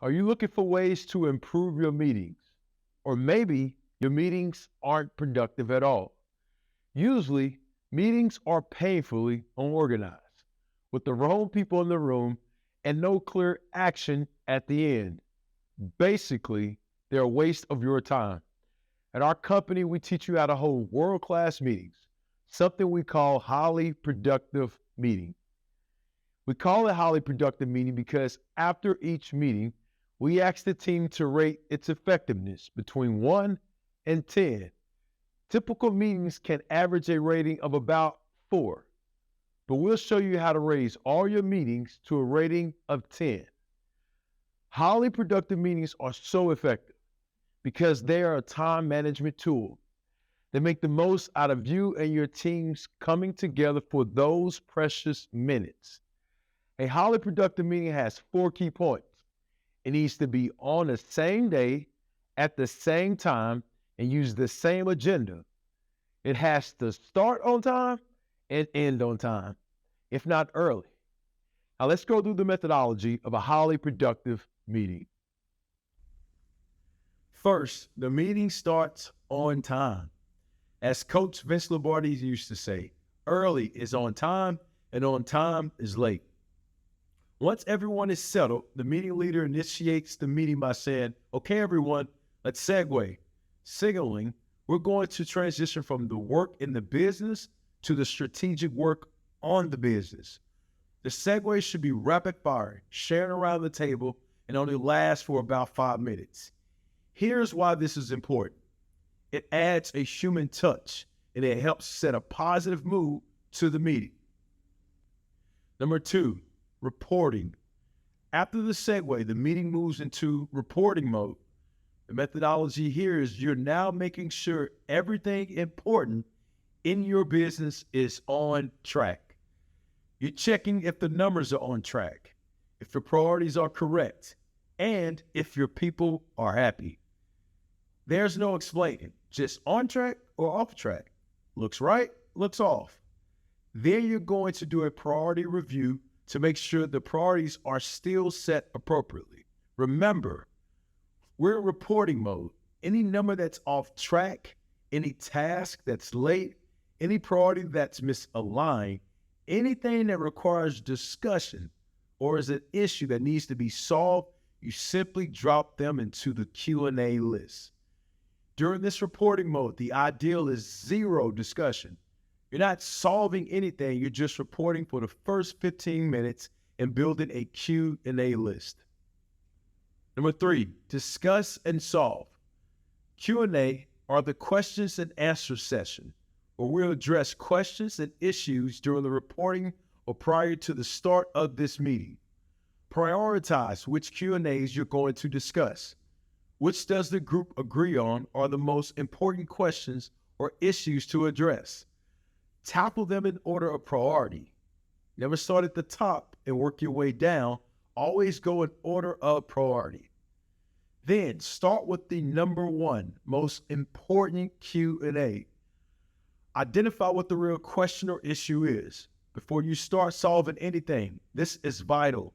Are you looking for ways to improve your meetings? Or maybe your meetings aren't productive at all. Usually, meetings are painfully unorganized, with the wrong people in the room and no clear action at the end. Basically, they're a waste of your time. At our company, we teach you how to hold world class meetings, something we call highly productive meeting. We call it highly productive meeting because after each meeting, we ask the team to rate its effectiveness between 1 and 10. Typical meetings can average a rating of about 4, but we'll show you how to raise all your meetings to a rating of 10. Highly productive meetings are so effective because they are a time management tool. They make the most out of you and your teams coming together for those precious minutes. A highly productive meeting has 4 key points. It needs to be on the same day, at the same time, and use the same agenda. It has to start on time and end on time, if not early. Now let's go through the methodology of a highly productive meeting. First, the meeting starts on time. As Coach Vince Lombardi used to say, early is on time and on time is late. Once everyone is settled, the meeting leader initiates the meeting by saying, okay, everyone, let's segue. Signaling, we're going to transition from the work in the business to the strategic work on the business. The segue should be rapid fire, sharing around the table, and only last for about 5 minutes. Here's why this is important. It adds a human touch, and it helps set a positive mood to the meeting. Number 2, reporting. After the segue, the meeting moves into reporting mode. The methodology here is you're now making sure everything important in your business is on track. You're checking if the numbers are on track, if the priorities are correct, and if your people are happy. There's no explaining, just on track or off track. Looks right, looks off. Then you're going to do a priority review to make sure the priorities are still set appropriately. Remember, we're in reporting mode. Any number that's off track, any task that's late, any priority that's misaligned, anything that requires discussion or is an issue that needs to be solved, you simply drop them into the Q&A list. During this reporting mode, the ideal is 0 discussion. You're not solving anything, you're just reporting for the first 15 minutes and building a Q&A list. Number 3, discuss and solve. Q&A are the questions and answer session, where we'll address questions and issues during the reporting or prior to the start of this meeting. Prioritize which Q&As you're going to discuss. Which does the group agree on are the most important questions or issues to address? Tackle them in order of priority. Never start at the top and work your way down. Always go in order of priority. Then start with the number 1 most important Q&A. Identify what the real question or issue is. Before you start solving anything, this is vital.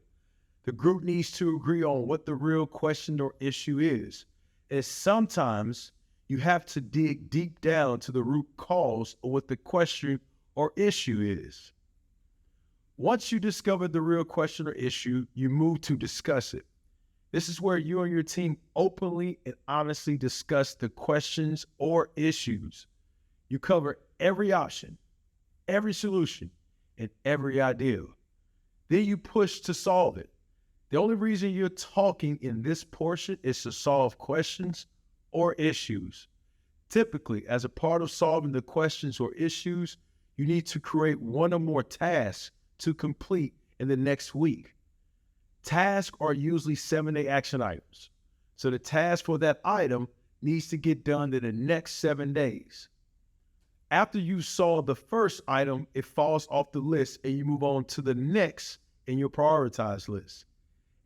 The group needs to agree on what the real question or issue is. And sometimes you have to dig deep down to the root cause of what the question or issue is. Once you discover the real question or issue, you move to discuss it. This is where you and your team openly and honestly discuss the questions or issues. You cover every option, every solution, and every idea. Then you push to solve it. The only reason you're talking in this portion is to solve questions or issues. Typically, as a part of solving the questions or issues, you need to create 1 or more tasks to complete in the next week. Tasks are usually 7-day action items. So the task for that item needs to get done in the next 7 days. After you solve the first item, it falls off the list and you move on to the next in your prioritized list.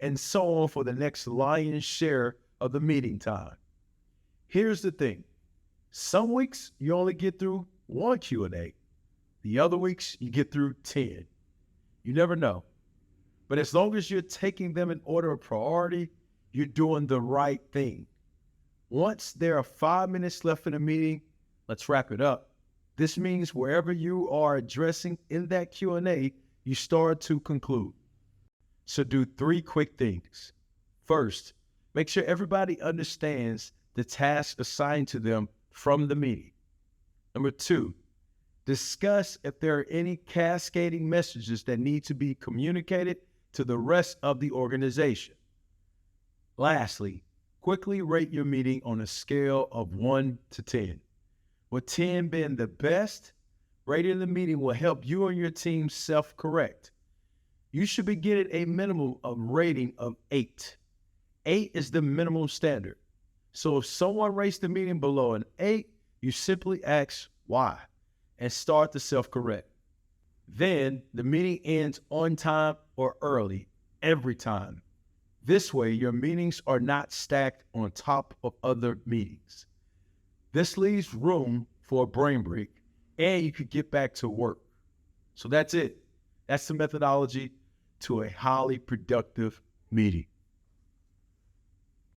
And so on for the next lion's share of the meeting time. Here's the thing. Some weeks you only get through 1 Q&A. The other weeks you get through 10. You never know. But as long as you're taking them in order of priority, you're doing the right thing. Once there are 5 minutes left in the meeting, let's wrap it up. This means wherever you are addressing in that Q&A, you start to conclude. So do 3 quick things. First, make sure everybody understands the task assigned to them from the meeting. Number 2, discuss if there are any cascading messages that need to be communicated to the rest of the organization. Lastly, quickly rate your meeting on a scale of 1 to 10. With 10 being the best, rating the meeting will help you and your team self-correct. You should be getting a minimum of rating of 8. 8 is the minimum standard. So if someone rates the meeting below an 8, you simply ask why and start to self-correct. Then the meeting ends on time or early every time. This way, your meetings are not stacked on top of other meetings. This leaves room for a brain break, and you could get back to work. So that's it. That's the methodology to a highly productive meeting.